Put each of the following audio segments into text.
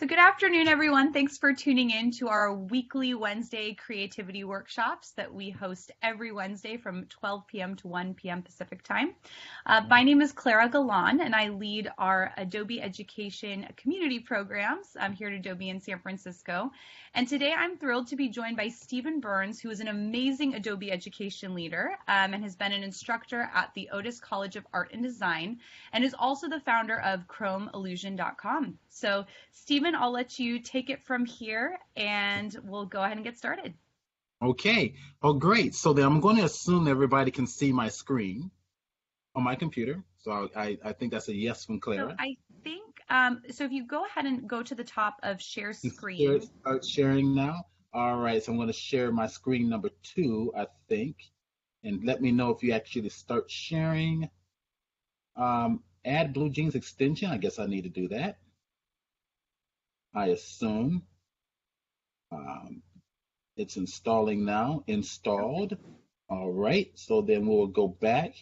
So good afternoon, everyone. Thanks for tuning in to our weekly Wednesday creativity workshops that we host every Wednesday from 12 p.m. to 1 p.m. Pacific time. My name is Clara Galan, and I lead our Adobe Education Community programs here at Adobe in San Francisco. And today I'm thrilled to be joined by Stephen Burns, who is an amazing Adobe education leader and has been an instructor at the Otis College of Art and Design, and is also the founder of ChromeIllusion.com. So Stephen, I'll let you take it from here and we'll go ahead and get started. Okay. Oh, great. So then I'm going to assume everybody can see my screen on my computer. So I think that's a yes from Clara. So I think, so if you go ahead and go to the top of share screen. Start sharing now. All right. So I'm going to share my screen number 2, I think. And let me know if you actually start sharing. Add Blue Jeans extension. I guess I need to do that. I assume it's installing now. Installed. Okay. All right. So then we'll go back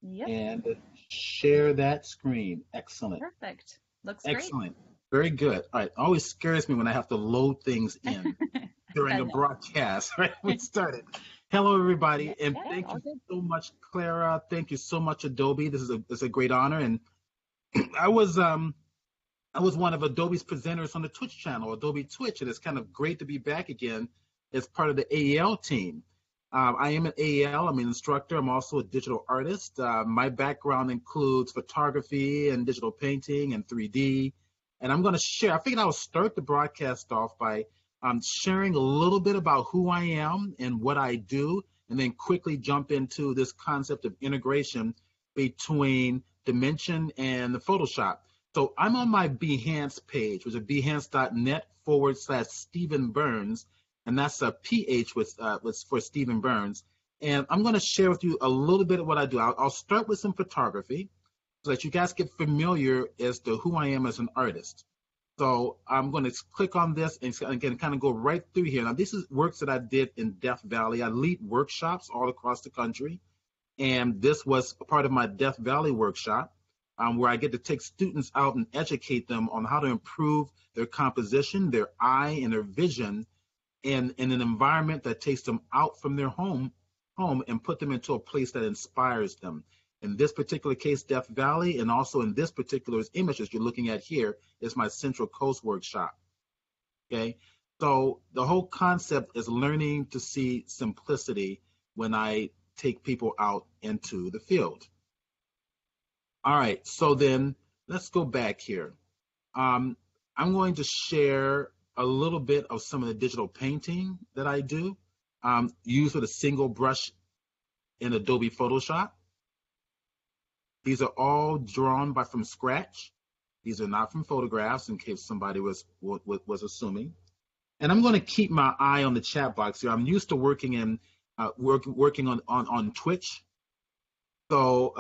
and share that screen. Excellent. Perfect. Looks great. Excellent. Very good. All right. Always scares me when I have to load things in during a broadcast. Right. We started. Hello, everybody, and thank you so much, Clara. Thank you so much, Adobe. This is a great honor, and I was one of Adobe's presenters on the Twitch channel, Adobe Twitch, and it's kind of great to be back again as part of the AEL team. I am an AEL, I'm an instructor, I'm also a digital artist. My background includes photography and digital painting and 3D, and I'm going to share, I figured I would start the broadcast off by sharing a little bit about who I am and what I do, and then quickly jump into this concept of integration between Dimension and the Photoshop. So I'm on my Behance page, which is behance.net/Stephen Burns, and that's a PH was for Stephen Burns. And I'm going to share with you a little bit of what I do. I'll start with some photography so that you guys get familiar as to who I am as an artist. So I'm going to click on this and again kind of go right through here. Now, this is works that I did in Death Valley. I lead workshops all across the country, and this was a part of my Death Valley workshop. Where I get to take students out and educate them on how to improve their composition, their eye, and their vision in an environment that takes them out from their home and put them into a place that inspires them. In this particular case, Death Valley, and also in this particular image that you're looking at here is my Central Coast workshop. Okay, so the whole concept is learning to see simplicity when I take people out into the field. All right, so then let's go back here. I'm going to share a little bit of some of the digital painting that I do, used with a single brush in Adobe Photoshop. These are all drawn from scratch. These are not from photographs, in case somebody was assuming. And I'm going to keep my eye on the chat box here. I'm used to working working on Twitch. So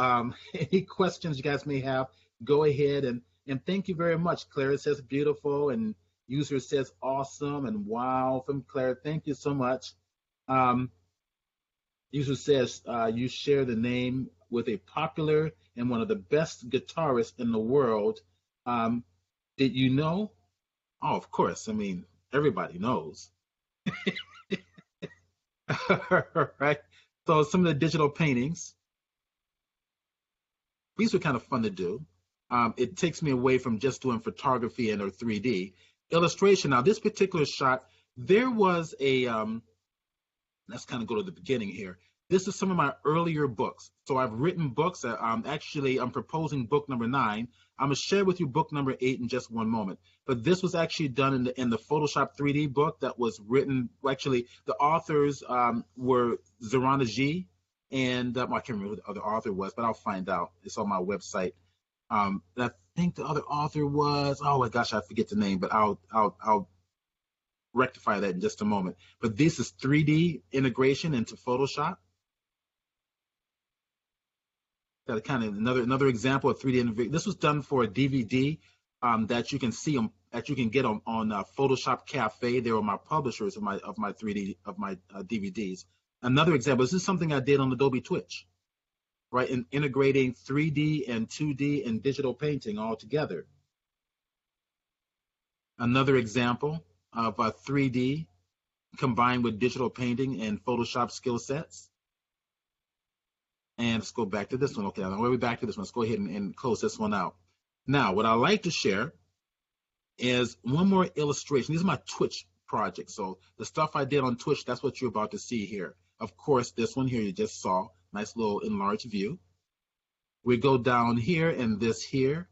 any questions you guys may have, go ahead and thank you very much. Clara says beautiful, and user says awesome and wow from Clara. Thank you so much. User says you share the name with a popular and one of the best guitarists in the world. Did you know? Oh, of course. I mean, everybody knows. All right. So some of the digital paintings. These are kind of fun to do. It takes me away from just doing photography and or 3D. Illustration. Now, this particular shot, there was a, let's kind of go to the beginning here. This is some of my earlier books. So I've written books. Actually, I'm proposing book number 9. I'm going to share with you book number 8 in just one moment. But this was actually done in the Photoshop 3D book that was written. Actually, the authors were Zorana G. And I can't remember who the other author was, but I'll find out. It's on my website. And I think the other author was, oh my gosh, I forget the name, but I'll rectify that in just a moment. But this is 3D integration into Photoshop. Got a kind of another example of 3D integration. This was done for a DVD that you can see that you can get on Photoshop Cafe. They were my publishers of my DVDs. Another example, this is something I did on Adobe Twitch, right? In integrating 3D and 2D and digital painting all together. Another example of 3D combined with digital painting and Photoshop skill sets. And let's go back to this one. Okay, we'll be back to this one. Let's go ahead and close this one out. Now, what I like to share is one more illustration. These are my Twitch projects. So the stuff I did on Twitch, that's what you're about to see here. Of course, this one here you just saw, nice little enlarged view. We go down here and this here,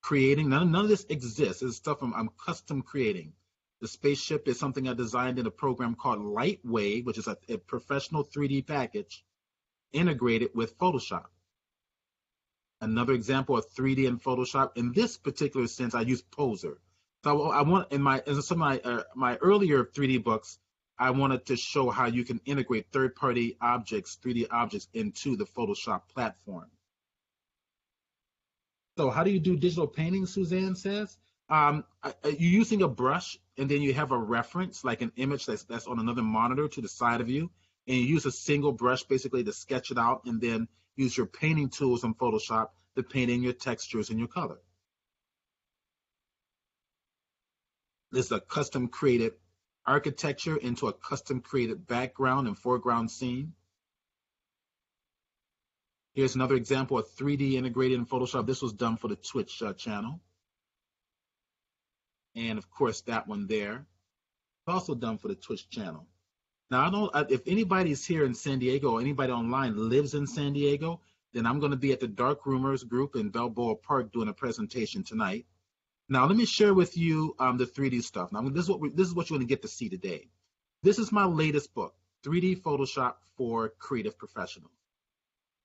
creating. None of this exists. This is stuff I'm custom creating. The spaceship is something I designed in a program called Lightwave, which is a professional 3D package integrated with Photoshop. Another example of 3D in Photoshop. In this particular sense, I use Poser. So I want in some of my earlier 3D books, I wanted to show how you can integrate third-party objects, 3D objects, into the Photoshop platform. So how do you do digital painting? Suzanne says you're using a brush, and then you have a reference, like an image that's on another monitor to the side of you, and you use a single brush basically to sketch it out, and then use your painting tools in Photoshop to paint in your textures and your color. This is a custom created architecture into a custom created background and foreground scene. Here's another example of 3D integrated in Photoshop. This was done for the Twitch channel. And of course, that one there, also done for the Twitch channel. Now, I don't, if anybody's here in San Diego or anybody online lives in San Diego, then I'm going to be at the Dark Rumors group in Balboa Park doing a presentation tonight. Now, let me share with you the 3D stuff. Now, this is what you're going to get to see today. This is my latest book, 3D Photoshop for Creative Professionals.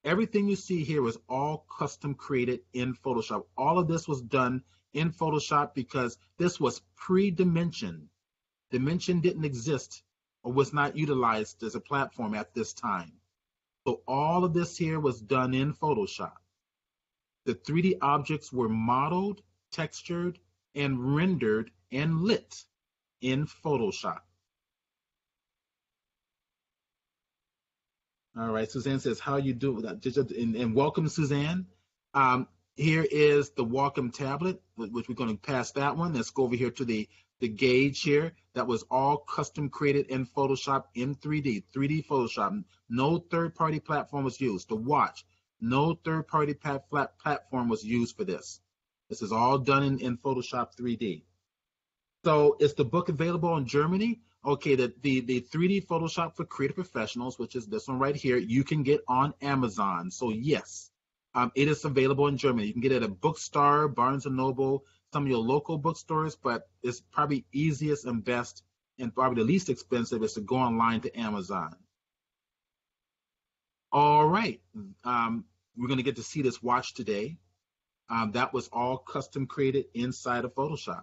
Everything you see here was all custom created in Photoshop. All of this was done in Photoshop because this was pre-Dimension. Dimension didn't exist or was not utilized as a platform at this time. So all of this here was done in Photoshop. The 3D objects were modeled, textured, and rendered and lit in Photoshop. All right, Suzanne says, how you do that? And welcome, Suzanne. Here is the Wacom tablet, which we're going to pass that one. Let's go over here to the gauge here. That was all custom created in Photoshop in 3D Photoshop. No third-party platform was used. The watch, no third-party platform was used for this. This is all done in Photoshop 3D. So is the book available in Germany? Okay, the 3D Photoshop for Creative Professionals, which is this one right here, you can get on Amazon. So yes, it is available in Germany. You can get it at Bookstore, Barnes & Noble, some of your local bookstores, but it's probably easiest and best and probably the least expensive is to go online to Amazon. All right, we're going to get to see this watch today. That was all custom created inside of Photoshop.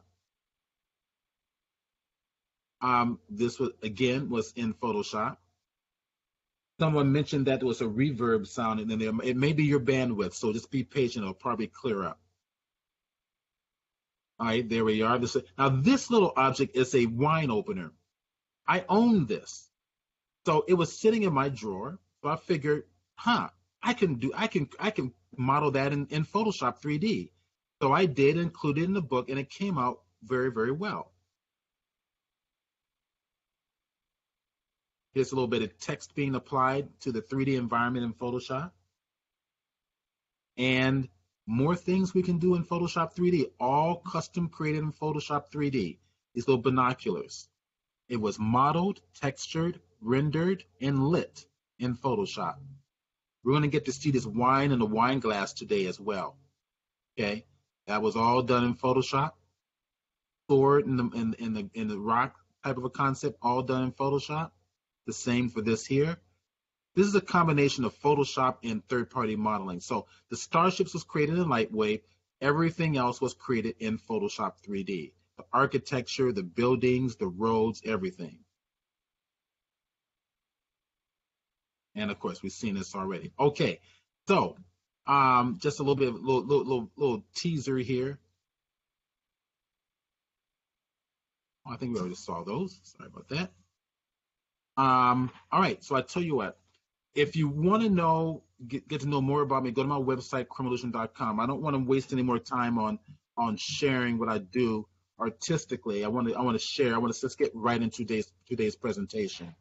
This was in Photoshop. Someone mentioned that there was a reverb sound in there. It may be your bandwidth, so just be patient. It'll probably clear up. All right, there we are. Now this little object is a wine opener. I own this, so it was sitting in my drawer. So I figured, I can model that in Photoshop 3D. So I did include it in the book, and it came out very, very well. Here's a little bit of text being applied to the 3D environment in Photoshop. And more things we can do in Photoshop 3D, all custom created in Photoshop 3D. These little binoculars. It was modeled, textured, rendered, and lit in Photoshop. We're going to get to see this wine in a wine glass today as well. Okay, that was all done in Photoshop. Sword in the rock type of a concept, all done in Photoshop. The same for this here. This is a combination of Photoshop and third-party modeling. So the starships was created in Lightwave. Everything else was created in Photoshop 3D. The architecture, the buildings, the roads, everything. And of course, we've seen this already. Okay, so just a little bit of little teaser here. I think we already saw those. Sorry about that. All right, so I tell you what, if you want to know, get to know more about me, go to my website, criminallusion.com. I don't want to waste any more time on sharing what I do artistically. I want to share. I want to just get right into today's presentation.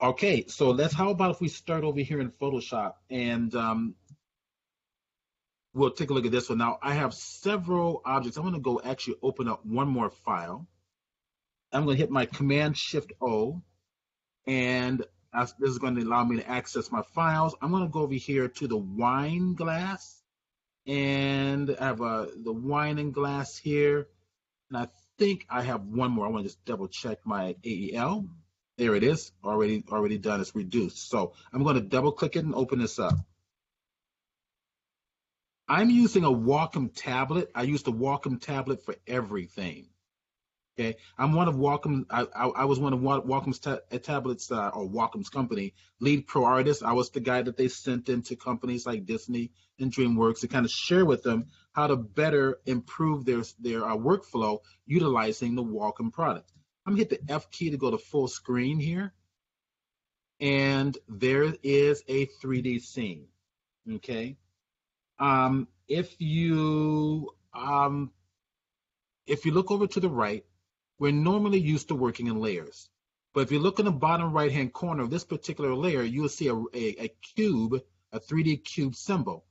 Okay, so how about if we start over here in Photoshop, and we'll take a look at this one. Now, I have several objects. I'm going to go actually open up one more file. I'm going to hit my Command-Shift-O, and this is going to allow me to access my files. I'm going to go over here to the wine glass, and I have the wine and glass here, and I think I have one more. I want to just double check my AEL. There it is, already done. It's reduced. So I'm going to double click it and open this up. I'm using a Wacom tablet. I use the Wacom tablet for everything. Okay, I'm one of Wacom. I was one of Wacom's tablets or Wacom's company lead pro artists. I was the guy that they sent into companies like Disney and DreamWorks to kind of share with them how to better improve their workflow utilizing the Wacom product. I'm gonna hit the F key to go to full screen here, and there is a 3D scene. Okay, if you look over to the right, we're normally used to working in layers. But if you look in the bottom right-hand corner of this particular layer, you will see a cube, a 3D cube symbol.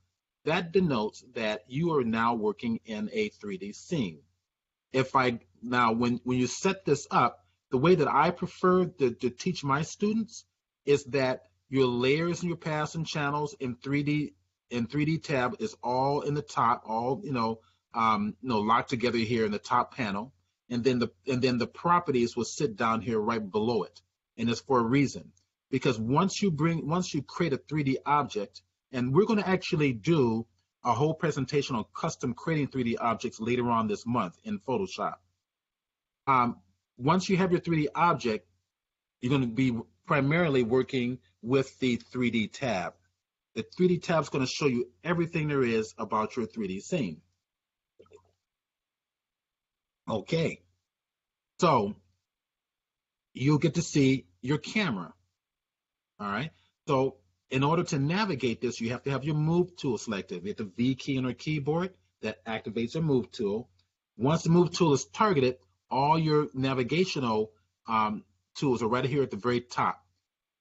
That denotes that you are now working in a 3D scene. When you set this up, the way that I prefer to teach my students is that your layers and your paths and channels in 3D tab is all in the top, all locked together here in the top panel. And then the properties will sit down here right below it, and it's for a reason. Because once you create a 3D object, and we're going to actually do a whole presentation on custom creating 3D objects later on this month in Photoshop. Once you have your 3D object, you're going to be primarily working with the 3D tab. The 3D tab is going to show you everything there is about your 3D scene. Okay, so you'll get to see your camera. All right, so in order to navigate this, you have to have your move tool selected. You hit the V key on your keyboard, that activates your move tool. Once the move tool is targeted, all your navigational tools are right here at the very top,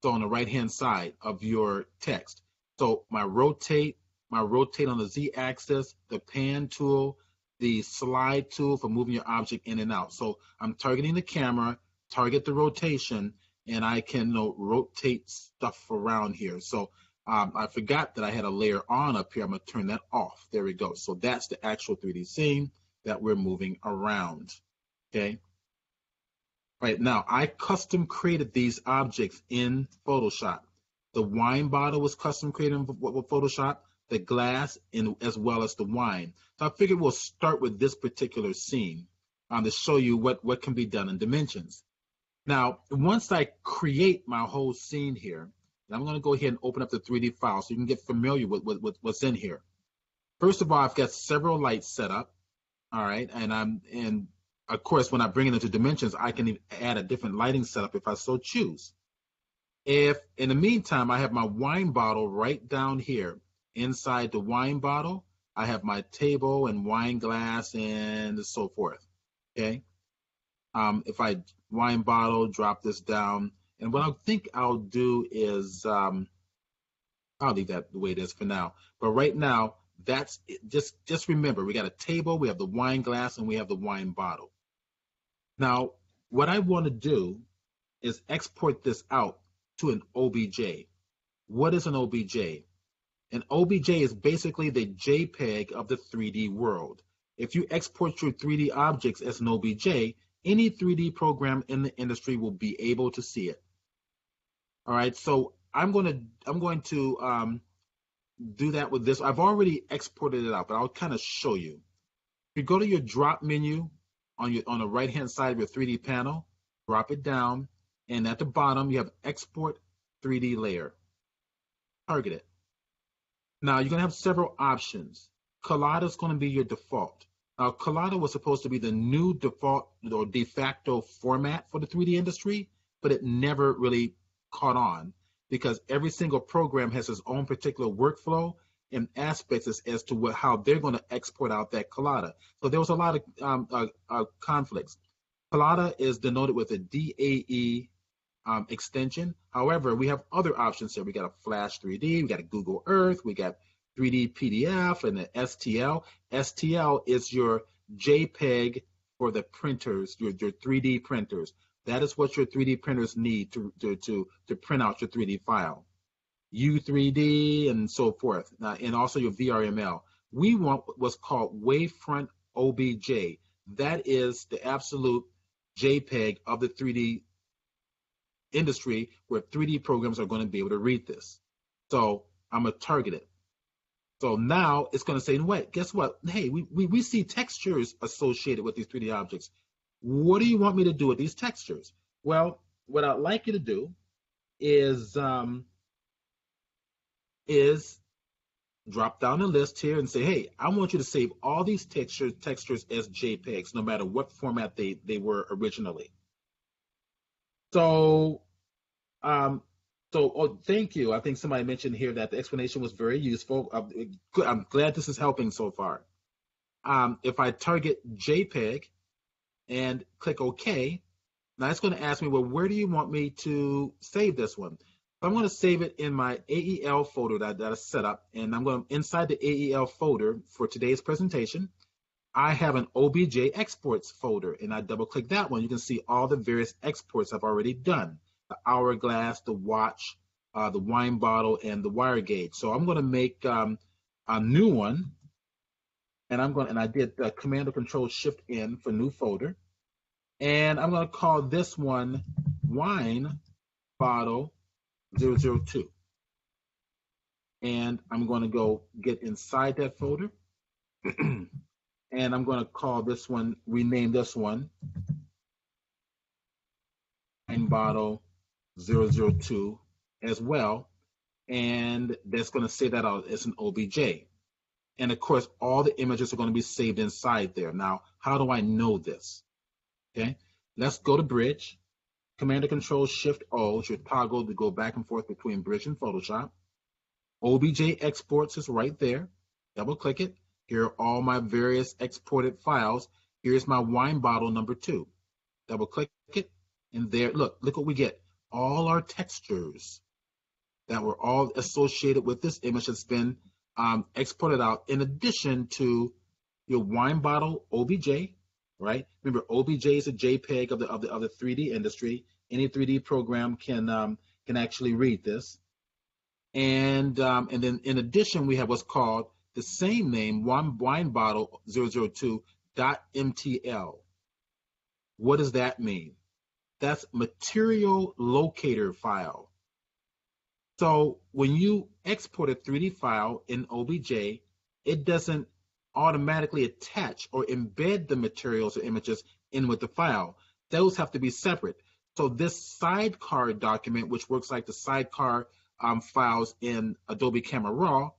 so on the right hand side of your text. So my rotate on the Z axis, the pan tool, the slide tool for moving your object in and out. So I'm targeting the camera, target the rotation, and I can rotate stuff around here. So I forgot that I had a layer on up here. I'm going to turn that off. There we go. So that's the actual 3D scene that we're moving around. Okay. Right now, I custom created these objects in Photoshop. The wine bottle was custom created with Photoshop, the glass, as well as the wine. So I figured we'll start with this particular scene to show you what can be done in Dimensions. Now, once I create my whole scene here, I'm going to go ahead and open up the 3D file so you can get familiar with what's in here. First of all, I've got several lights set up. All right, and of course, when I bring it into Dimensions, I can add a different lighting setup if I so choose. If in the meantime, I have my wine bottle right down here. Inside the wine bottle, I have my table and wine glass and so forth. Okay. If I wine bottle, drop this down, and what I think I'll do is I'll leave that the way it is for now. But right now, that's it. Just remember, we got a table, we have the wine glass, and we have the wine bottle. Now, what I want to do is export this out to an OBJ. What is an OBJ? An OBJ is basically the JPEG of the 3D world. If you export your 3D objects as an OBJ, any 3D program in the industry will be able to see it. All right, so I'm going to do that with this. I've already exported it out, but I'll kind of show you. If you go to your drop menu on the right-hand side of your 3D panel, drop it down, and at the bottom you have Export 3D Layer. Target it. Now you're going to have several options. Collada is going to be your default. Now Collada was supposed to be the new default or de facto format for the 3D industry, but it never really caught on because every single program has its own particular workflow, and aspects as to how they're going to export out that collada. So there was a lot of conflicts. Collada is denoted with a DAE extension. However, we have other options here. We got a Flash 3D, we got a Google Earth, we got 3D PDF, and the STL. STL is your JPEG for the printers, your 3D printers. That is what your 3D printers need to print out your 3D file. U3D and so forth, and also your VRML. We want what's called Wavefront OBJ. That is the absolute JPEG of the 3D industry where 3D programs are going to be able to read this. So I'm going to target it. So now it's going to say, wait, guess what? Hey, we see textures associated with these 3D objects. What do you want me to do with these textures? Well, what I'd like you to do is drop down the list here and say, hey, I want you to save all these textures as JPEGs, no matter what format they were originally. So, thank you. I think somebody mentioned here that the explanation was very useful. I'm glad this is helping so far. If I target JPEG and click OK, now it's going to ask me, well, where do you want me to save this one? So I'm going to save it in my AEL folder that I set up, and I'm going to, inside the AEL folder for today's presentation, I have an OBJ exports folder, and I double click that one. You can see all the various exports I've already done: the hourglass, the watch, the wine bottle, and the wire gauge. So I'm going to make a new one, and I did Command or Control Shift N for new folder, and I'm going to call this one Wine Bottle 002. And I'm going to go get inside that folder. And I'm going to call this one, rename this one Wine Bottle 002 as well. And that's going to say that out as an OBJ. And of course, all the images are going to be saved inside there. Now, how do I know this? Okay, let's go to Bridge. Command or Control Shift O is your toggle to go back and forth between Bridge and Photoshop. OBJ exports is right there. Double click it. Here are all my various exported files. Here's my wine bottle number 2. Double click it, and there, look what we get. All our textures that were all associated with this image has been exported out, in addition to your wine bottle OBJ, right? Remember, OBJ is a JPEG of the 3D industry. Any 3D program can actually read this. And then in addition, we have what's called the same name, wine bottle 002.mtl. What does that mean? That's material locator file. So when you export a 3D file in OBJ, it doesn't automatically attach or embed the materials or images in with the file. Those have to be separate. So this sidecar document, which works like the sidecar files in Adobe Camera Raw,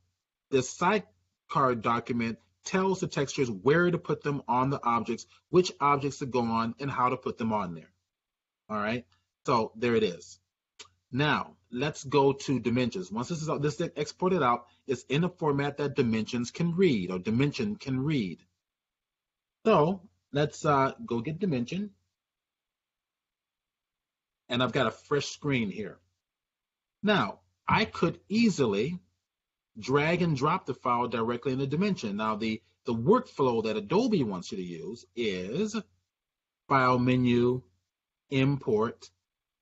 this sidecar document tells the textures where to put them on the objects, which objects to go on, and how to put them on there. All right, so there it is. Now, let's go to dimensions. Once this is exported out, it's in a format that Dimensions can read, or Dimension can read. So let's go get Dimension. And I've got a fresh screen here. Now, I could easily drag and drop the file directly into Dimension. Now, the workflow that Adobe wants you to use is File Menu, Import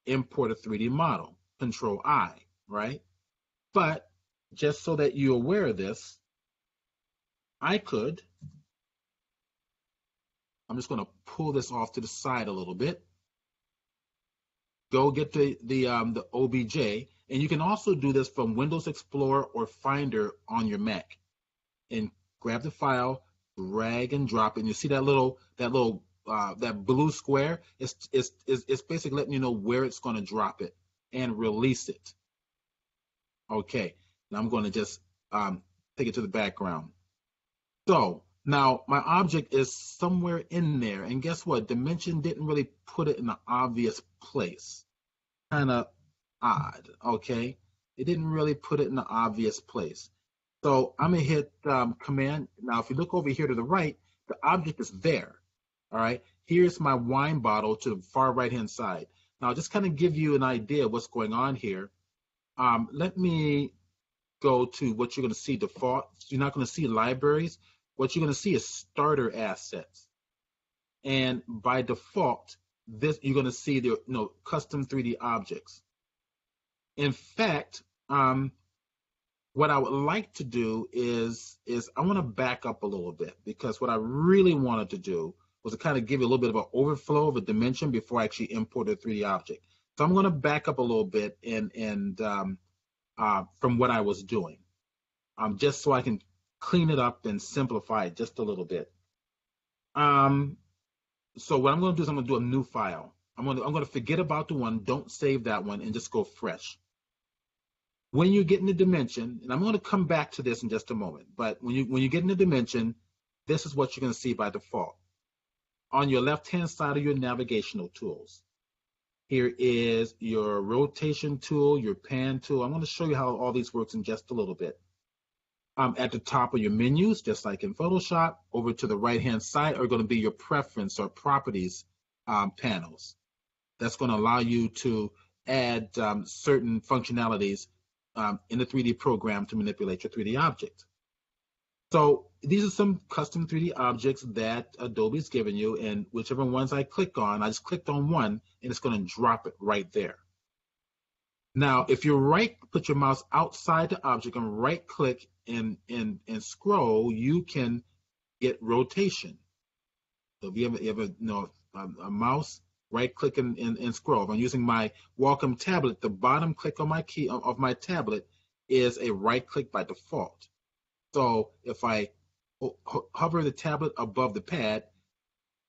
a 3D model, Control I, right? But just so that you're aware of this, I'm just going to pull this off to the side a little bit. Go get the OBJ, and you can also do this from Windows Explorer or Finder on your Mac. And grab the file, drag and drop it. And you see that blue square? It's basically letting you know where it's going to drop it and release it. Okay, now I'm going to just take it to the background. So now my object is somewhere in there, and guess what? Dimension didn't really put it in an obvious place. Kind of odd, okay? It didn't really put it in an obvious place. So I'm gonna hit Command. Now, if you look over here to the right, the object is there. All right. Here's my wine bottle to the far right-hand side. Now, just kind of give you an idea of what's going on here. Let me go to what you're going to see default. You're not going to see libraries. What you're going to see is starter assets. And by default, this you're going to see the custom 3D objects. In fact, what I would like to do is I want to back up a little bit, because what I really wanted to do was to kind of give you a little bit of an overflow of a dimension before I actually import a 3D object. So I'm going to back up a little bit and from what I was doing, just so I can clean it up and simplify it just a little bit. So what I'm going to do is I'm going to do a new file. I'm going to forget about the one. Don't save that one and just go fresh. When you get in the dimension, and I'm going to come back to this in just a moment, but when you get in the dimension, this is what you're going to see by default. On your left-hand side of your navigational tools, here is your rotation tool, your pan tool. I'm going to show you how all these works in just a little bit. At the top of your menus, just like in Photoshop, over to the right-hand side are going to be your preference or properties panels. That's going to allow you to add certain functionalities in the 3D program to manipulate your 3D object. So these are some custom 3D objects that Adobe's given you, and whichever ones I click on, I just clicked on one, and it's going to drop it right there. Now, if you put your mouse outside the object and right-click and scroll, you can get rotation. So if you ever a mouse, right-click and scroll. If I'm using my Wacom tablet, the bottom click on my key of my tablet is a right-click by default. So if I hover the tablet above the pad,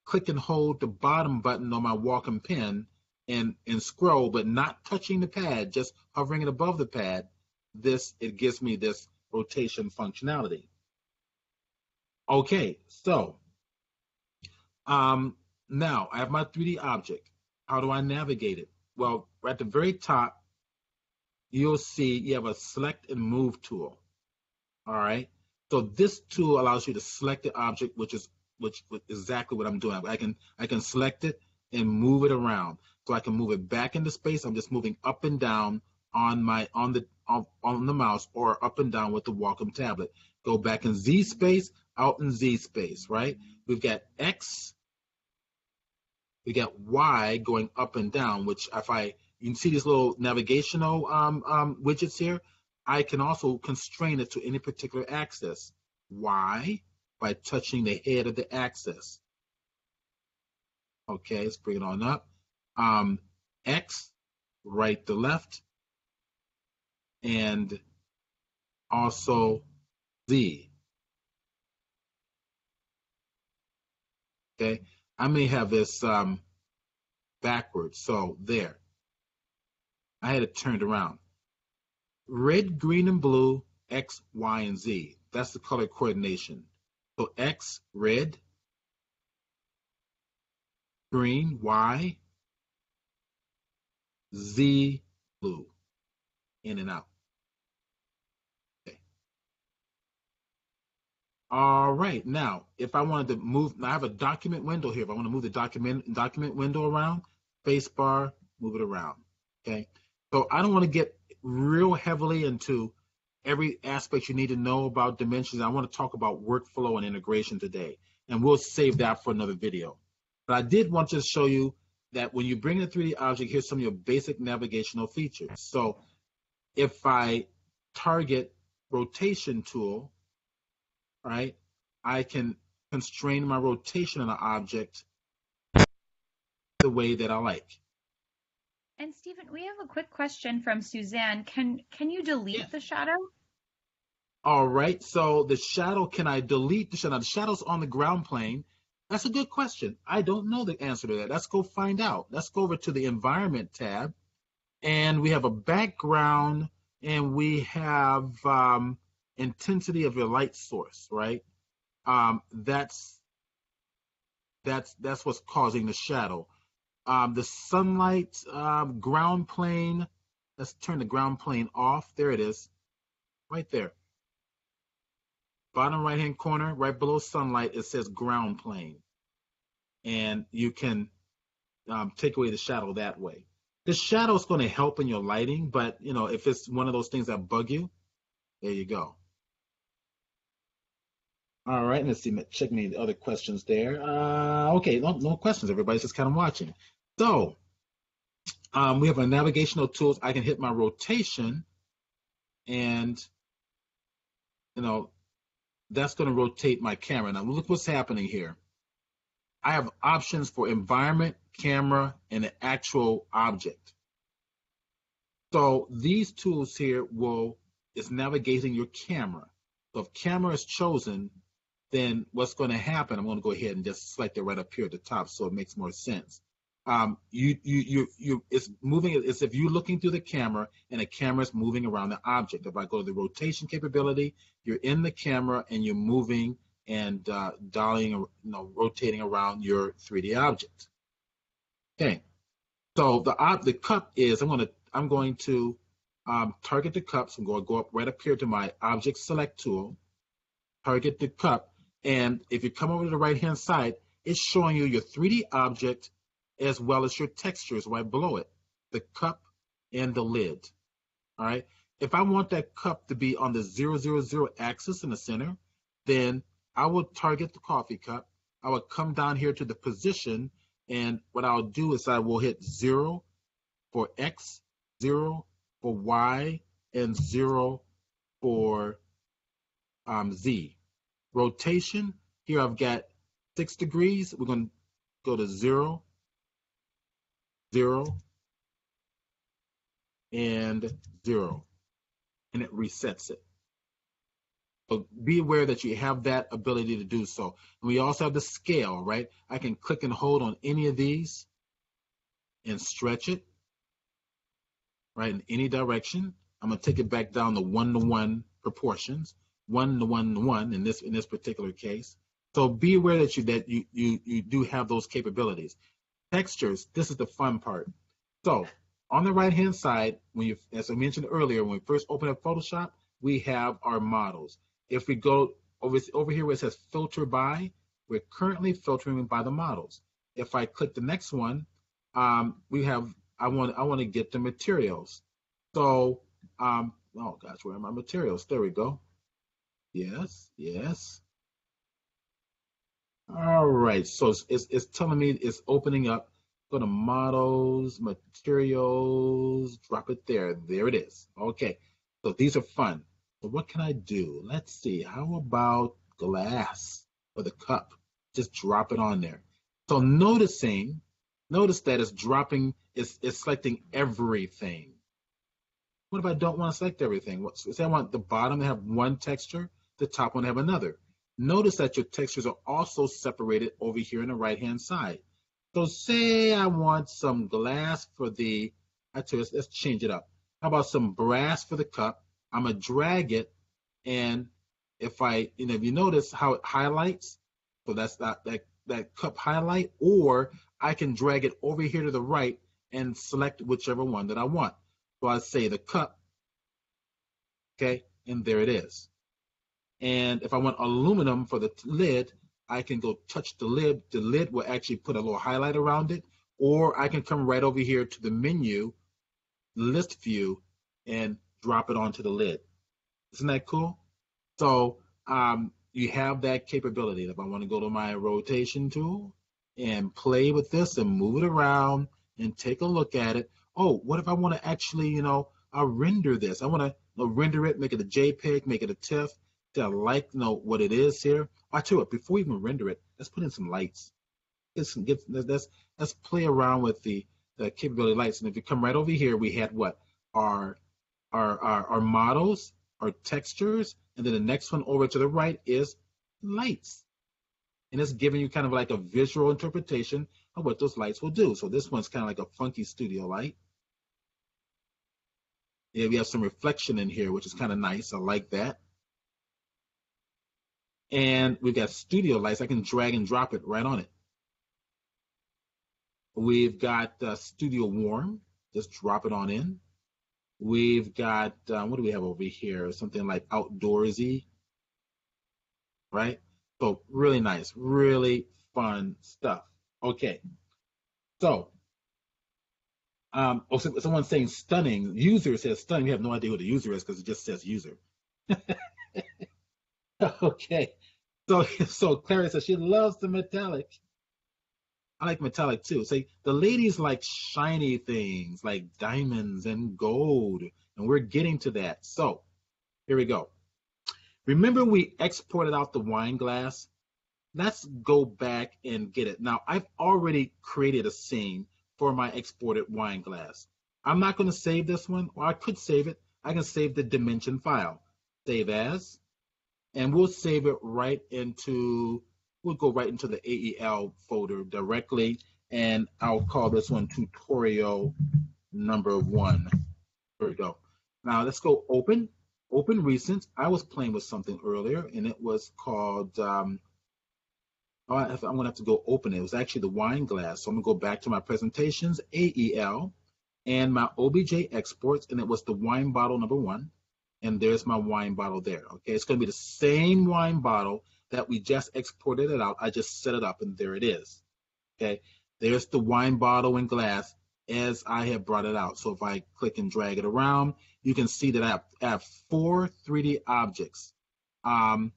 click and hold the bottom button on my Wacom pen and scroll, but not touching the pad, just hovering it above the pad, it gives me this rotation functionality. Okay, so now I have my 3D object. How do I navigate it? Well, right at the very top, you'll see you have a select and move tool. All right. So this tool allows you to select the object, which is exactly what I'm doing. I can select it and move it around. So I can move it back into space. I'm just moving up and down on the mouse, or up and down with the Wacom tablet. Go back in Z space, out in Z space, right? We've got X, we got Y going up and down, which you can see these little navigational widgets here. I can also constrain it to any particular axis. Y, by touching the head of the axis. Okay, let's bring it on up. X, right to left, and also Z. Okay, I may have this backwards, so there. I had it turned around. Red, green, and blue, X, Y, and Z. That's the color coordination. So X, red, green, Y, Z, blue, in and out. Okay. All right, now, if I wanted to move, I have a document window here. If I want to move the document window around, space bar, move it around, okay? So I don't want to get real heavily into every aspect you need to know about dimensions. I want to talk about workflow and integration today, and we'll save that for another video. But I did want to show you that when you bring a 3D object, here's some of your basic navigational features. So if I target rotation tool, right, I can constrain my rotation of the object the way that I like. And Stephen, we have a quick question from Suzanne. Can you delete the shadow? All right, so the shadow, can I delete the shadow? The shadow's on the ground plane. That's a good question. I don't know the answer to that. Let's go find out. Let's go over to the Environment tab, and we have a background, and we have intensity of your light source, right? That's what's causing the shadow. The sunlight ground plane. Let's turn the ground plane off. There it is, right there. bottom right-hand corner, right below sunlight, it says ground plane. And you can take away the shadow that way. The shadow is going to help in your lighting, but if it's one of those things that bug you, there you go. All right, let's see, check me the other questions there. Okay, no questions, everybody's just kind of watching. So we have our navigational tools. I can hit my rotation, and that's going to rotate my camera. Now look what's happening here. I have options for environment, camera, and the actual object. So these tools here is navigating your camera. So if camera is chosen, then what's going to happen? I'm going to go ahead and just select it right up here at the top, so it makes more sense. It's moving. It's if you're looking through the camera and the camera is moving around the object. If I go to the rotation capability, you're in the camera and you're moving and rotating around your 3D object. Okay. So the cup is I'm going to target the cup. So I'm going to go right up here to my object select tool, target the cup, and if you come over to the right hand side, it's showing you your 3D object as well as your textures right below it, the cup and the lid. All right. If I want that cup to be on the 000 axis in the center, then I will target the coffee cup. I will come down here to the position, and what I'll do is I will hit 0 for X, 0 for Y, and 0 for Z. Rotation, here I've got 6 degrees. We're going to go to 0, 0, and 0, and it resets it. So be aware that you have that ability to do so. And we also have the scale, right? I can click and hold on any of these and stretch it, right, in any direction. I'm going to take it back down to 1-to-1 proportions, 1-to-1-to-1 in this particular case. So be aware that you do have those capabilities. Textures, this is the fun part. So on the right-hand side, as I mentioned earlier, when we first open up Photoshop, we have our models. If we go over here where it says filter by, we're currently filtering by the models. If I click the next one, I want to get the materials. So, oh gosh, where are my materials? There we go. Yes. All right, so it's telling me it's opening up. Go to models, materials, drop it there. There it is. Okay, so these are fun. So what can I do? Let's see. How about glass for the cup? Just drop it on there. So notice that it's dropping, it's selecting everything. What if I don't want to select everything? Say I want the bottom to have one texture, the top one to have another. Notice that your textures are also separated over here on the right-hand side. So say I want some glass for let's change it up. How about some brass for the cup? I'm going to drag it, and if you notice how it highlights, so that's that cup highlight, or I can drag it over here to the right and select whichever one that I want. So I say the cup, okay, and there it is. And if I want aluminum for the lid, I can go touch the lid. The lid will actually put a little highlight around it, or I can come right over here to the menu, list view, and drop it onto the lid. Isn't that cool? So you have that capability. If I want to go to my rotation tool and play with this and move it around and take a look at it. Oh, what if I want to actually, I'll render this. I want to render it, make it a JPEG, make it a TIFF. I like what it is here. I tell you what, before we even render it, let's put in some lights. Let's play around with the capability of lights. And if you come right over here, we had what? Our models, our textures, and then the next one over to the right is lights. And it's giving you kind of like a visual interpretation of what those lights will do. So this one's kind of like a funky studio light. Yeah, we have some reflection in here, which is kind of nice. I like that. And we've got studio lights. I can drag and drop it right on it. We've got studio warm. Just drop it on in. We've got, what do we have over here? Something like outdoorsy. right? So really nice, really fun stuff. Okay, so someone's saying stunning. User says stunning. We have no idea who the user is because it just says user. Okay, so Clara says she loves the metallic. I like metallic too. Say the ladies like shiny things like diamonds and gold, and we're getting to that. So here we go. Remember we exported out the wine glass? Let's go back and get it. Now I've already created a scene for my exported wine glass. I'm not going to save this one, or I could save it. I can save the dimension file. Save as, and we'll save it right into, we'll go right into the AEL folder directly, and I'll call this one tutorial number 1. There we go. Now let's go open recent. I was playing with something earlier, and it was called, I'm gonna have to go open it. It was actually the wine glass. So I'm gonna go back to my presentations, AEL, and my OBJ exports, and it was the wine bottle number 1. And there's my wine bottle there. Okay, it's going to be the same wine bottle that we just exported it out. I just set it up, and there it is. Okay, there's the wine bottle and glass as I have brought it out. So if I click and drag it around, you can see that I have 4 3D objects. One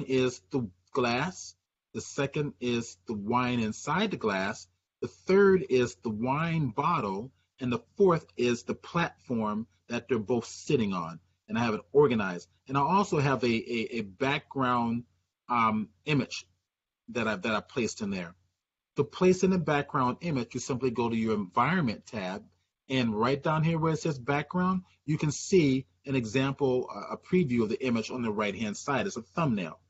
is the glass. The second is the wine inside the glass. The third is the wine bottle. And the fourth is the platform that they're both sitting on. And I have it organized. And I also have a background image that I placed in there. To place in the background image, you simply go to your environment tab, and right down here where it says background, you can see an example, a preview of the image on the right-hand side. It's a thumbnail.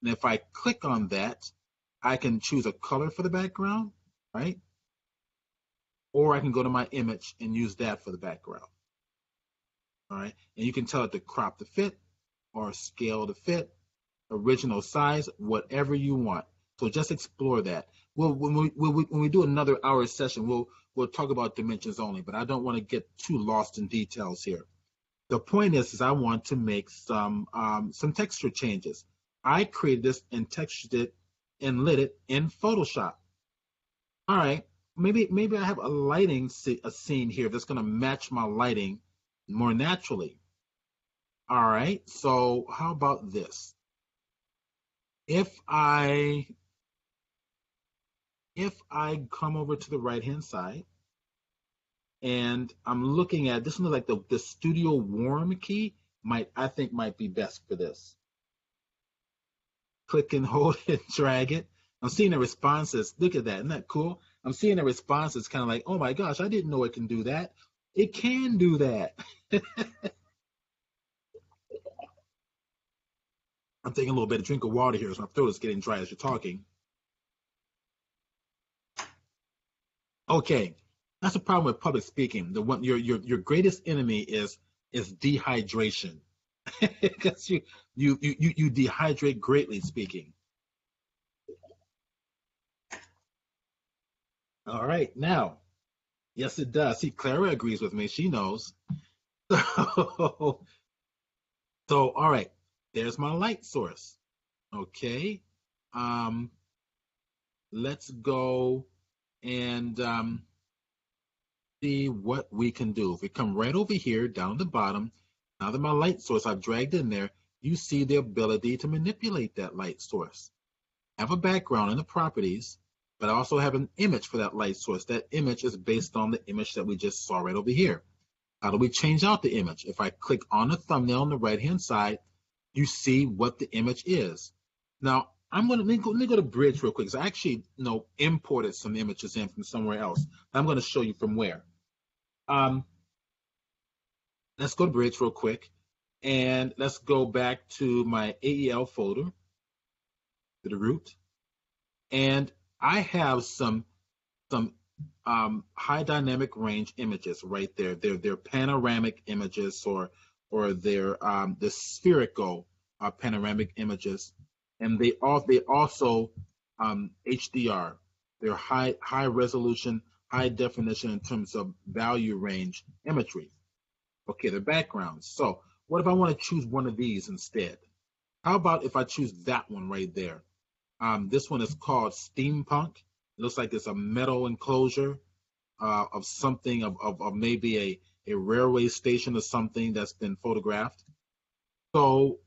And if I click on that, I can choose a color for the background, right? Or I can go to my image and use that for the background. All right, and you can tell it to crop to fit or scale to fit, original size, whatever you want. So just explore that. When we do another hour session, we'll talk about dimensions only, but I don't want to get too lost in details here. The point is I want to make some texture changes. I created this and textured it and lit it in Photoshop. All right, maybe I have a scene here that's going to match my lighting more naturally. All right, so how about this? If I come over to the right-hand side and I'm looking at this one, like the Studio Warm key I think might be best for this. Click and hold and drag it. I'm seeing the responses. Look at that. Isn't that cool? I'm seeing the responses kind of like, oh my gosh, I didn't know it can do that. It can do that. I'm taking a little bit of drink of water here, so my throat is getting dry as you're talking. Okay, that's the problem with public speaking. Your greatest enemy is dehydration, because you dehydrate greatly speaking. All right, now, yes, it does. See, Clara agrees with me. She knows. So, all right, there's my light source. Okay, let's go and see what we can do. If we come right over here down the bottom, now that my light source I've dragged in there, you see the ability to manipulate that light source. I have a background in the properties, but I also have an image for that light source. That image is based on the image that we just saw right over here. How do we change out the image? If I click on the thumbnail on the right-hand side, you see what the image is. Now, let me go to Bridge real quick, because I actually imported some images in from somewhere else. I'm going to show you from where. Let's go to Bridge real quick, and let's go back to my AEL folder, to the root, and I have some high dynamic range images right there. They're panoramic images, or they're the spherical panoramic images, and they also HDR. They're high resolution, high definition in terms of value range imagery. Okay, the backgrounds. So what if I want to choose one of these instead? How about if I choose that one right there? This one is called Steampunk. It looks like it's a metal enclosure of something of maybe a railway station or something that's been photographed. So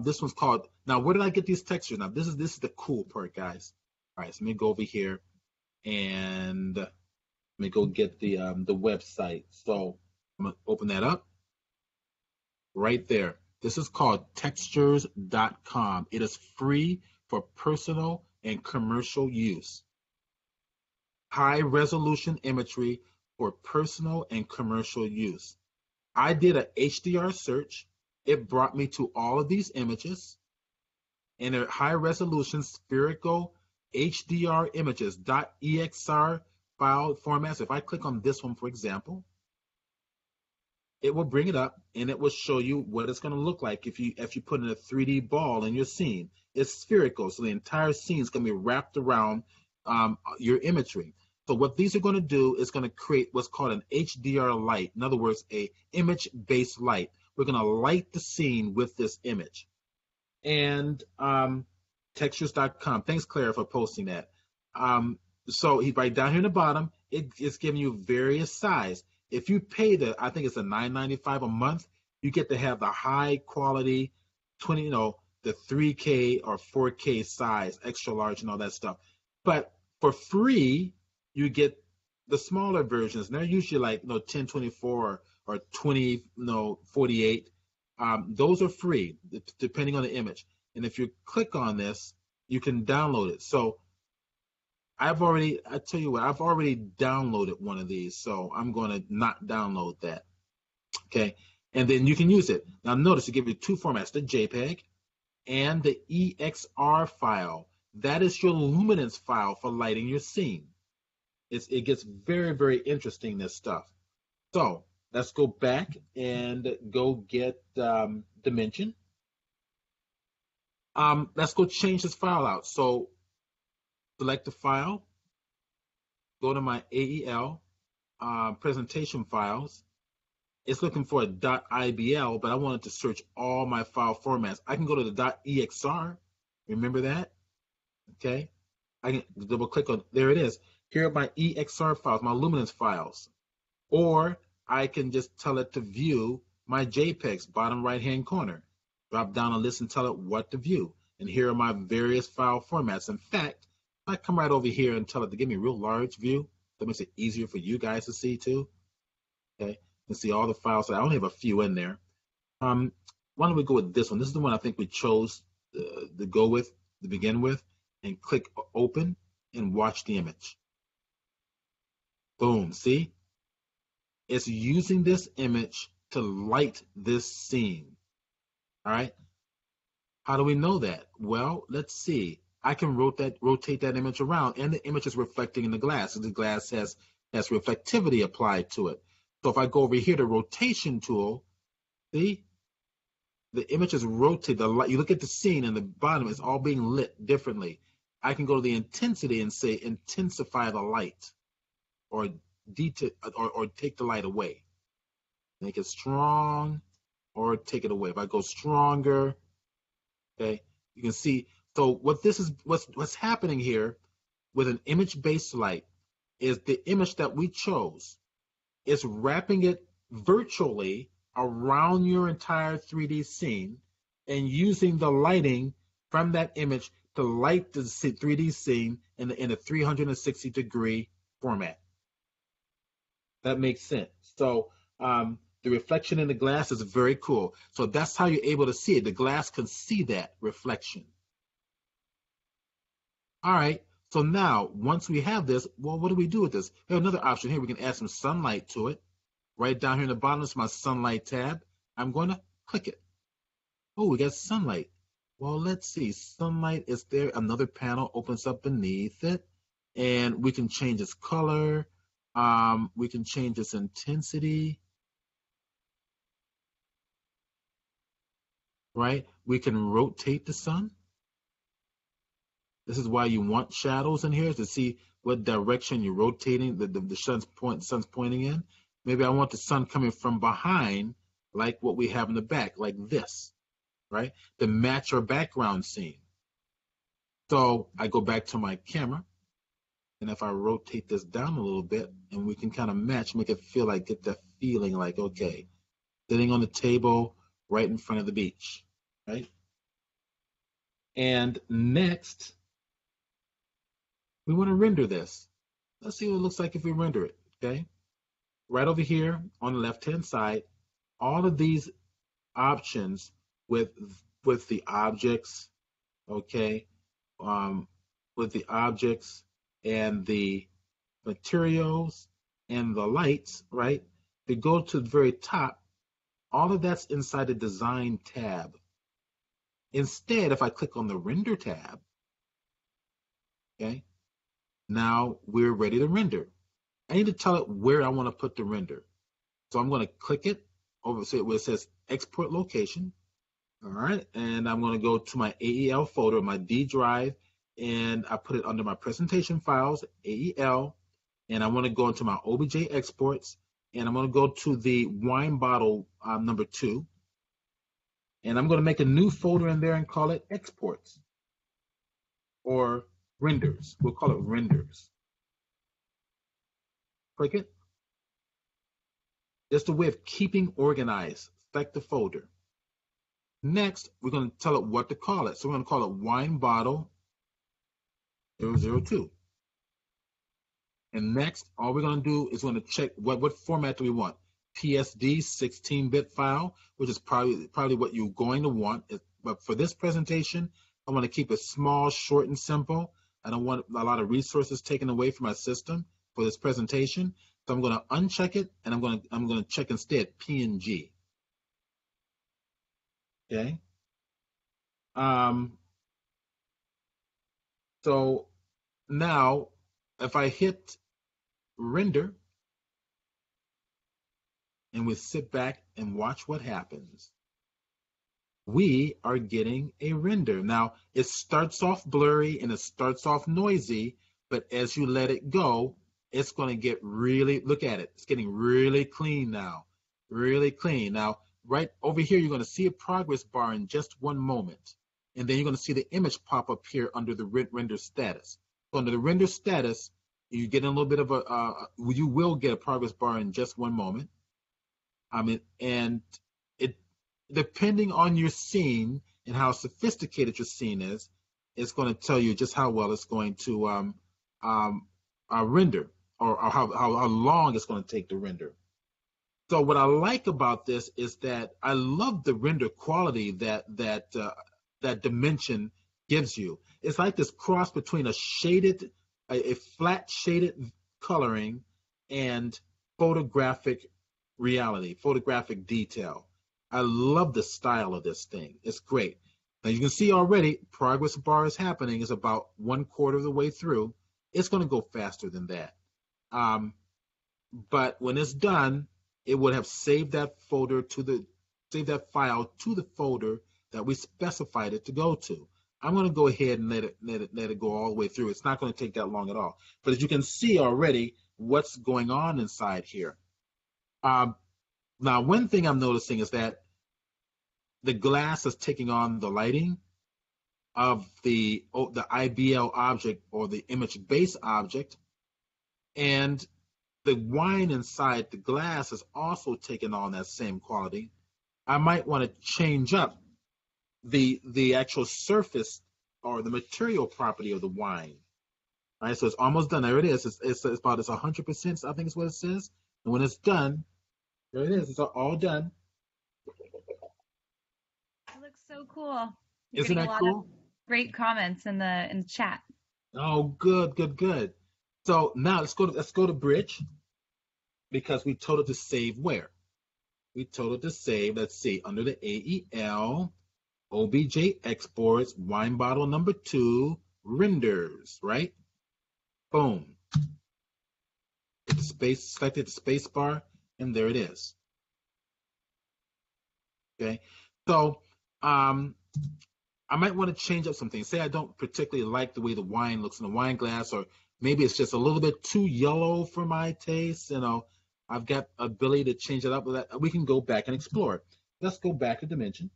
this one's called. Now, where did I get these textures? Now, this is the cool part, guys. All right, so let me go over here and let me go get the website. So I'm gonna open that up right there. This is called textures.com. It is free for personal and commercial use. High resolution imagery for personal and commercial use. I did a HDR search. It brought me to all of these images, and they're high resolution spherical HDR images .exr file formats. If I click on this one, for example, it will bring it up and it will show you what it's going to look like if you put in a 3D ball in your scene. It's spherical, so the entire scene is going to be wrapped around your imagery. So what these are going to do is going to create what's called an HDR light. In other words, a image-based light. We're going to light the scene with this image. And textures.com. Thanks, Clara, for posting that. So right down here in the bottom, it's giving you various size. If you pay I think it's a $9.95 a month, you get to have the high quality, the 3K or 4K size, extra large, and all that stuff. But for free, you get the smaller versions. And they're usually like 1024 or 2048. Those are free, depending on the image. And if you click on this, you can download it. So I tell you what, I've already downloaded one of these, so I'm going to not download that. Okay, and then you can use it. Now notice it gives you two formats, the JPEG and the EXR file. That is your luminance file for lighting your scene. It gets very, very interesting, this stuff. So let's go back and go get Dimension. Let's go change this file out. So select the file, go to my AEL presentation files. It's looking for a .ibl, but I wanted to search all my file formats. I can go to the .exr. Remember that? Okay. I can double click on, there it is. Here are my EXR files, my luminance files. Or I can just tell it to view my JPEGs, bottom right-hand corner. Drop down a list and tell it what to view. And here are my various file formats. In fact, I come right over here and tell it to give me a real large view. That makes it easier for you guys to see too. Okay, you can see all the files. I only have a few in there. Why don't we go with this one? This is the one I think we chose to go with, to begin with, and click open and watch the image. Boom, see? It's using this image to light this scene. All right. How do we know that? Well, let's see. I can rotate that image around, and the image is reflecting in the glass. And the glass has reflectivity applied to it. So if I go over here to rotation tool, see, the image is rotated. The light, you look at the scene, and the bottom is all being lit differently. I can go to the intensity and say intensify the light, or take the light away. Make it strong, or take it away. If I go stronger, okay, you can see. So what's happening here with an image-based light is the image that we chose is wrapping it virtually around your entire 3D scene and using the lighting from that image to light the 3D scene in a 360-degree format. That makes sense. So the reflection in the glass is very cool. So that's how you're able to see it. The glass can see that reflection. All right, so now, once we have this, well, what do we do with this? We have another option here. We can add some sunlight to it. Right down here in the bottom is my sunlight tab. I'm going to click it. Oh, we got sunlight. Well, let's see. Sunlight is there. Another panel opens up beneath it. And we can change its color. We can change its intensity. Right? We can rotate the sun. This is why you want shadows in here, to see what direction you're rotating, the sun's pointing in. Maybe I want the sun coming from behind, like what we have in the back, like this, right, to match our background scene. So I go back to my camera, and if I rotate this down a little bit, and we can kind of match, make it feel like, get that feeling like, okay, sitting on the table right in front of the beach, right? And next, we want to render this. Let's see what it looks like if we render it, okay? Right over here on the left-hand side, all of these options with the objects, okay, with the objects and the materials and the lights, right? If you go to the very top, all of that's inside the Design tab. Instead, if I click on the Render tab, okay, now we're ready to render. I need to tell it where I want to put the render. So I'm going to click it over where it says Export Location. All right, and I'm going to go to my AEL folder, my D drive, and I put it under my presentation files, AEL, and I want to go into my OBJ exports, and I'm going to go to the wine bottle number 2, and I'm going to make a new folder in there and call it Exports or Renders. We'll call it Renders. Click it. Just a way of keeping organized. Select the folder. Next, we're going to tell it what to call it. So we're going to call it Wine Bottle 002. And next, all we're going to do is going to check what format do we want. PSD 16-bit file, which is probably what you're going to want. But for this presentation, I want to keep it small, short, and simple. I don't want a lot of resources taken away from my system for this presentation. So I'm going to uncheck it, and I'm going to check instead PNG. Okay. So now, if I hit render, and we sit back and watch what happens, we are getting a render. Now, it starts off blurry and it starts off noisy, but as you let it go, it's going to get really, look at it, it's getting really clean now, really clean. Now, right over here, you're going to see a progress bar in just one moment, and then you're going to see the image pop up here under the render status. So under the render status, you get a little bit of you will get a progress bar in just one moment. And it, depending on your scene and how sophisticated your scene is, it's going to tell you just how well it's going to render, or how long it's going to take to render. So what I like about this is that I love the render quality that Dimension gives you. It's like this cross between a flat shaded coloring and photographic reality, photographic detail. I love the style of this thing. It's great. Now you can see already progress bar is happening. It's about 1/4 of the way through. It's going to go faster than that. But when it's done, it would have saved that file to the folder that we specified it to go to. I'm going to go ahead and let it go all the way through. It's not going to take that long at all. But as you can see already, what's going on inside here. Now, one thing I'm noticing is that the glass is taking on the lighting of the IBL object, or the image base object, and the wine inside the glass is also taking on that same quality. I might want to change up the actual surface or the material property of the wine. All right, so it's almost done. There it is. It's about 100%. I think is what it says. And when it's done, there it is. It's all done. It looks so cool. You're Isn't getting that a lot cool? of great comments in the chat. Oh, good. So now let's go to Bridge, because we told it to save where? We told it to save, let's see, under the AEL, OBJ exports, wine bottle number 2, renders, right? Boom. Hit the space, selected the space bar, and there it is. Okay, so I might want to change up some things. Say I don't particularly like the way the wine looks in the wine glass, or maybe it's just a little bit too yellow for my taste. I've got ability to change it up with that. We can go back and explore it. Let's go back to Dimension.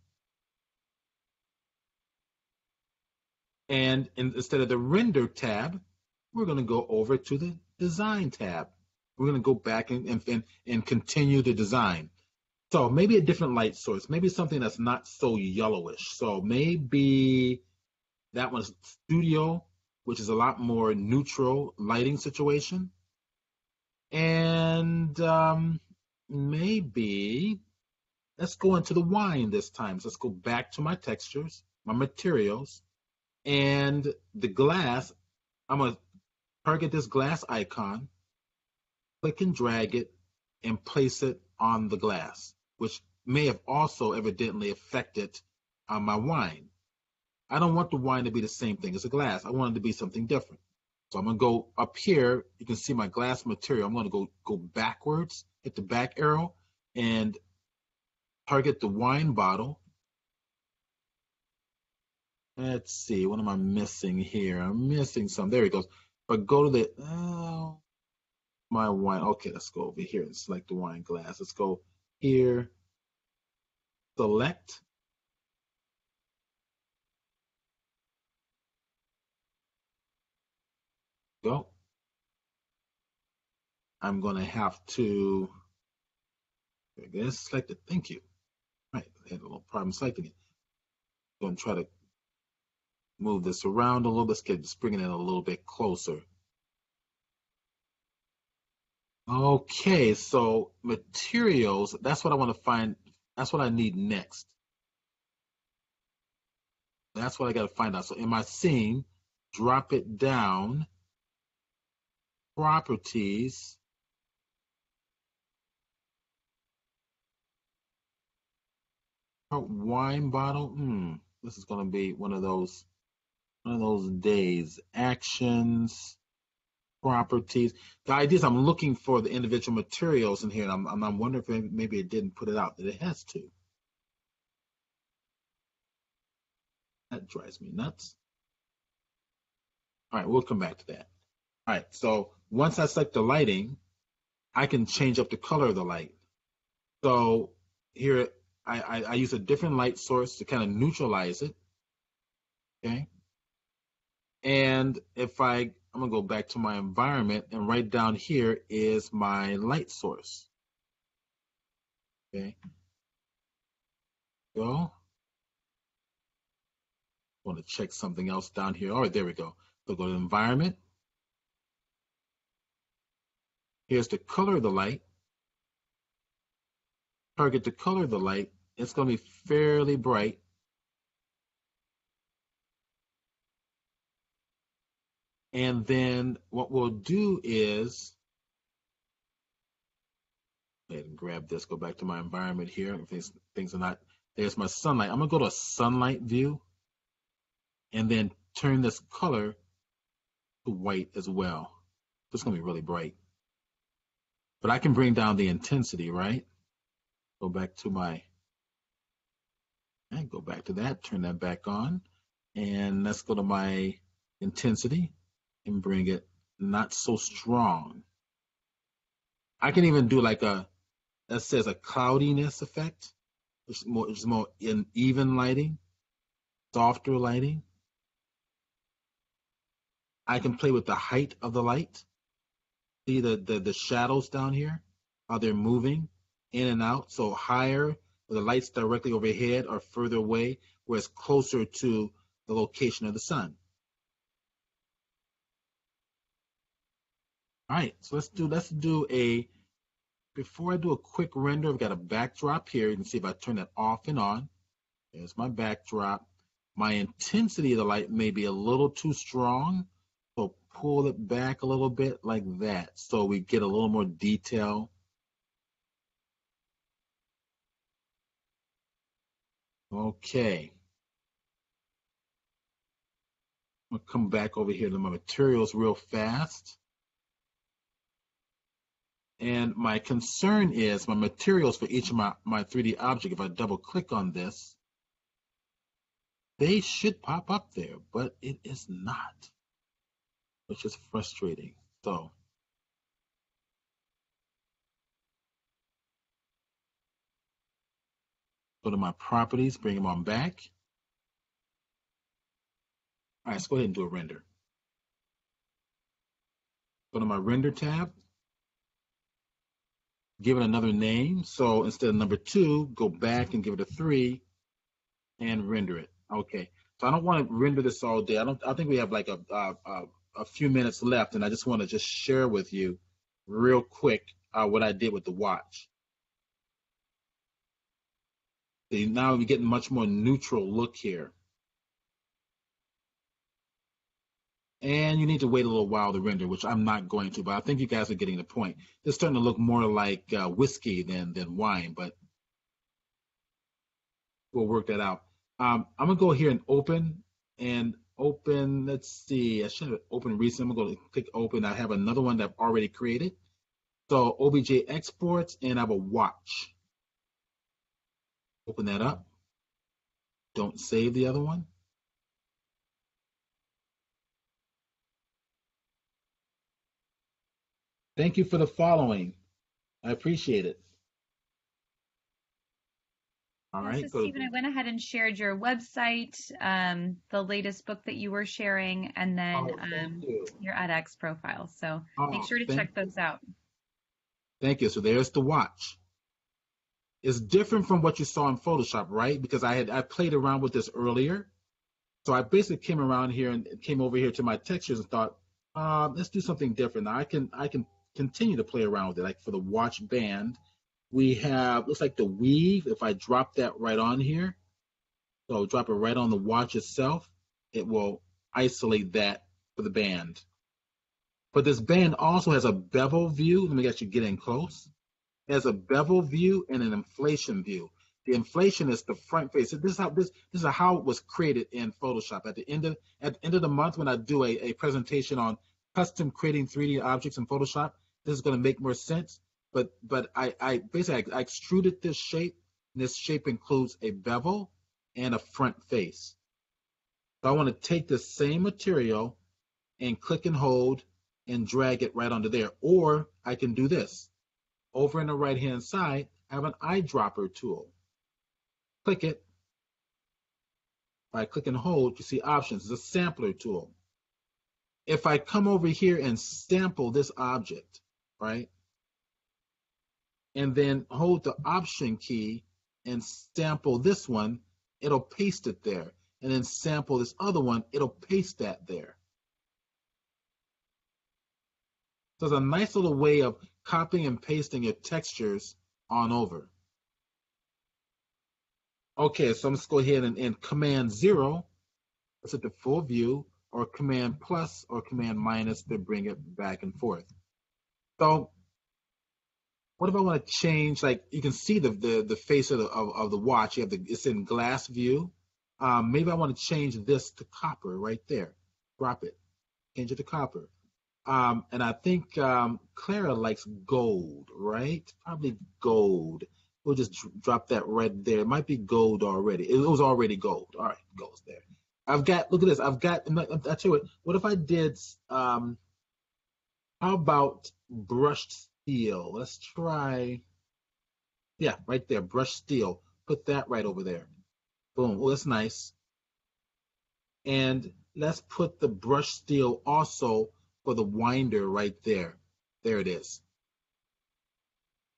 And instead of the Render tab, we're going to go over to the Design tab. We're going to go back and continue the design. So maybe a different light source, maybe something that's not so yellowish. So maybe that one's Studio, which is a lot more neutral lighting situation. And maybe let's go into the wine this time. So let's go back to my textures, my materials, and the glass. I'm going to target this glass icon, click and drag it, and place it on the glass, which may have also evidently affected my wine. I don't want the wine to be the same thing as a glass. I want it to be something different. So I'm going to go up here. You can see my glass material. I'm going to go backwards, hit the back arrow, and target the wine bottle. Let's see, what am I missing here? I'm missing some. There it goes. But go to the, my wine. Okay, let's go over here and select the wine glass. Let's go here, select. Go. I'm going to have to, select it. Thank you. All right, I had a little problem selecting it. I'm going to try to move this around a little bit. Let's bring it in a little bit closer. Okay, so materials, that's what I want to find. That's what I need next. That's what I got to find out. So in my scene, drop it down, properties, wine bottle. This is going to be one of those days. Actions, properties. The idea is I'm looking for the individual materials in here, and I'm wondering if maybe it didn't put it out. That it has to. That drives me nuts. All right, we'll come back to that. All right, so once I select the lighting, I can change up the color of the light. So here, I use a different light source to kind of neutralize it. Okay. And if I'm gonna go back to my environment, and right down here is my light source. Okay. Go. I want to check something else down here. All right, there we go. So go to environment. Here's the color of the light. Target the color of the light. It's going to be fairly bright. And then what we'll do is, go ahead and grab this, go back to my environment here. Things are not, there's my sunlight. I'm going to go to a sunlight view and then turn this color to white as well. It's going to be really bright. But I can bring down the intensity, right? Go back to go back to that, turn that back on. And let's go to my intensity and bring it not so strong. I can even do like that says a cloudiness effect, which is more in even lighting, softer lighting. I can play with the height of the light. See the shadows down here, how they're moving in and out. So higher, the light's directly overhead or further away, where it's closer to the location of the sun. All right, so let's do before I do a quick render, I've got a backdrop here. You can see if I turn that off and on. There's my backdrop. My intensity of the light may be a little too strong, so pull it back a little bit like that, so we get a little more detail. Okay. I'm gonna come back over here to my materials real fast. And my concern is my materials for each of my 3D object. If I double click on this, they should pop up there, but it is not, which is frustrating. So go to my properties, bring them on back. All right, let's go ahead and do a render. Go to my render tab, give it another name. So instead of number 2, go back and give it a 3 and render it. Okay. So I don't want to render this all day. I think we have like a few minutes left, and I just want to just share with you real quick what I did with the watch. See, now we're getting much more neutral look here. And you need to wait a little while to render, which I'm not going to, but I think you guys are getting the point. It's starting to look more like whiskey than wine, but we'll work that out. I'm going to go here and open, let's see, I should have opened recently. I'm going to click open. I have another one that I've already created. So OBJ exports, and I have a watch. Open that up. Don't save the other one. Thank you for the following. I appreciate it. All right. So Stephen, I went ahead and shared your website, the latest book that you were sharing, and then your edX profile. So make sure to check those out. Thank you. So there's the watch. It's different from what you saw in Photoshop, right? Because I played around with this earlier. So I basically came around here and came over here to my textures and thought, let's do something different. Now I can continue to play around with it. Like for the watch band, we have, looks like the weave. If I drop that right on here, so drop it right on the watch itself, it will isolate that for the band. But this band also has a bevel view. Let me actually get in close. It has a bevel view and an inflation view. The inflation is the front face. So this is how it was created in Photoshop. At the end of the month, when I do a presentation on custom creating 3D objects in Photoshop, this is going to make more sense. But I basically I extruded this shape. And this shape includes a bevel and a front face. So I want to take the same material and click and hold and drag it right onto there. Or I can do this. Over in the right-hand side, I have an eyedropper tool. Click it. If I click and hold, you see options. It's a sampler tool. If I come over here and sample this object, right, and then hold the option key and sample this one, it'll paste it there. And then sample this other one, it'll paste that there. So it's a nice little way of copying and pasting your textures on over. Okay, so let's go ahead and Command 0, let's hit the full view, or Command plus or Command minus to bring it back and forth. So what if I want to change, like you can see the face of the watch, it's in glass view. Maybe I want to change this to copper right there. Drop it, change it to copper. And I think Clara likes gold, right? Probably gold. We'll just drop that right there. It might be gold already. It was already gold. All right, goes there. I've got, look at this. I'll tell you what if I did, how about brushed steel? Let's try, yeah, right there, brushed steel. Put that right over there. Boom, oh, that's nice. And let's put the brushed steel also for the winder right there. There it is.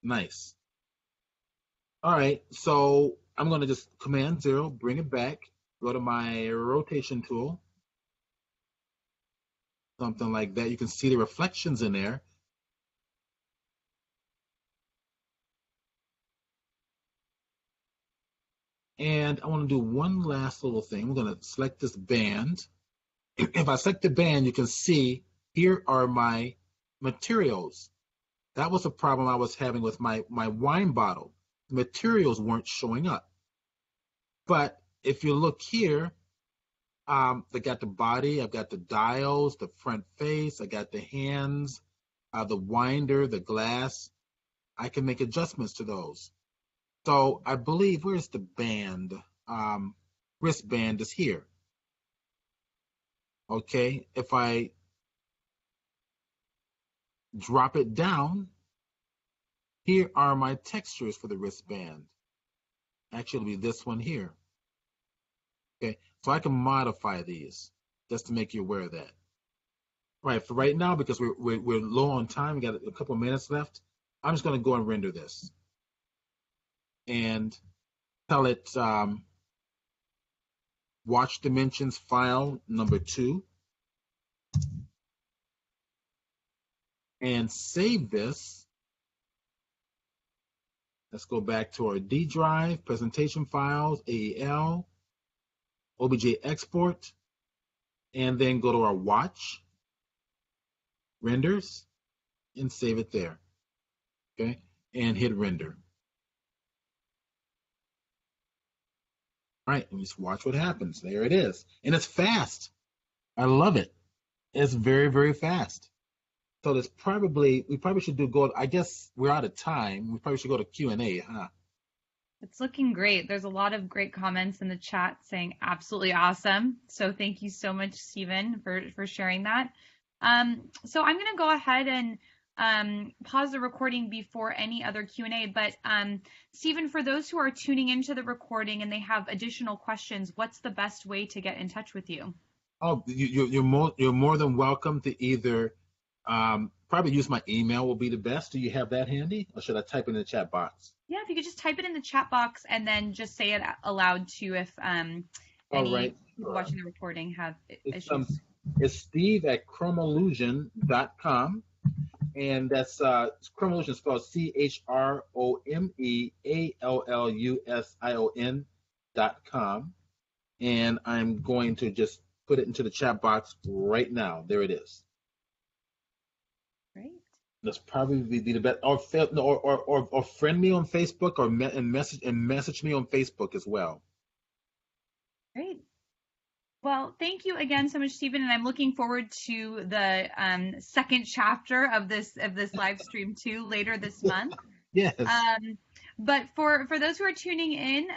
Nice. All right, so I'm going to just Command 0, bring it back, go to my rotation tool, something like that. You can see the reflections in there. And I want to do one last little thing. I'm going to select this band. If I select the band, you can see here are my materials. That was a problem I was having with my wine bottle. The materials weren't showing up. But if you look here, I got the body, I've got the dials, the front face, I got the hands, the winder, the glass. I can make adjustments to those. So I believe, where's the band? Wristband is here. Okay, if I drop it down, here are my textures for the wristband. Actually, it'll be this one here. Okay, so I can modify these. just to make you aware of that. Right, for right now, because we're low on time, we got a couple of minutes left, I'm just going to go and render this. And tell it watch dimensions file number 2. And save this. Let's go back to our D drive, presentation files, AEL, OBJ export, and then go to our watch, renders, and save it there. Okay, and hit render. All right, and just watch what happens. There it is. And it's fast. I love it. It's very, very fast. So we probably should I guess we're out of time. We probably should go to Q&A, huh? It's looking great. There's a lot of great comments in the chat saying absolutely awesome. So thank you so much, Stephen, for sharing that. So I'm going to go ahead and pause the recording before any other Q&A. But Stephen, for those who are tuning into the recording and they have additional questions, what's the best way to get in touch with you? Oh, you're more than welcome to either probably use my email will be the best. Do you have that handy, or should I type it in the chat box? Yeah, if you could just type it in the chat box and then just say it aloud too if any people watching the recording have issues. It's steve@chromeillusion.com, and that's Chromeillusion spelled CHROMEALLUSION.com, and I'm going to just put it into the chat box right now. There it is. Great. That's probably be the best. Or friend me on Facebook, or message me on Facebook as well. Great. Well, thank you again so much, Stephen, and I'm looking forward to the second chapter of this live stream too later this month. Yes. But for those who are tuning in,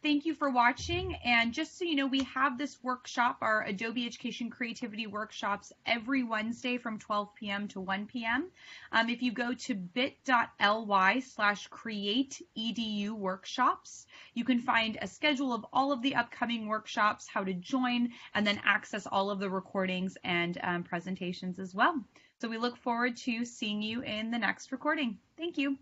thank you for watching. And just so you know, we have this workshop, our Adobe Education Creativity Workshops, every Wednesday from 12 p.m. to 1 p.m. If you go to bit.ly/createedu workshops, you can find a schedule of all of the upcoming workshops, how to join, and then access all of the recordings and presentations as well. So we look forward to seeing you in the next recording. Thank you.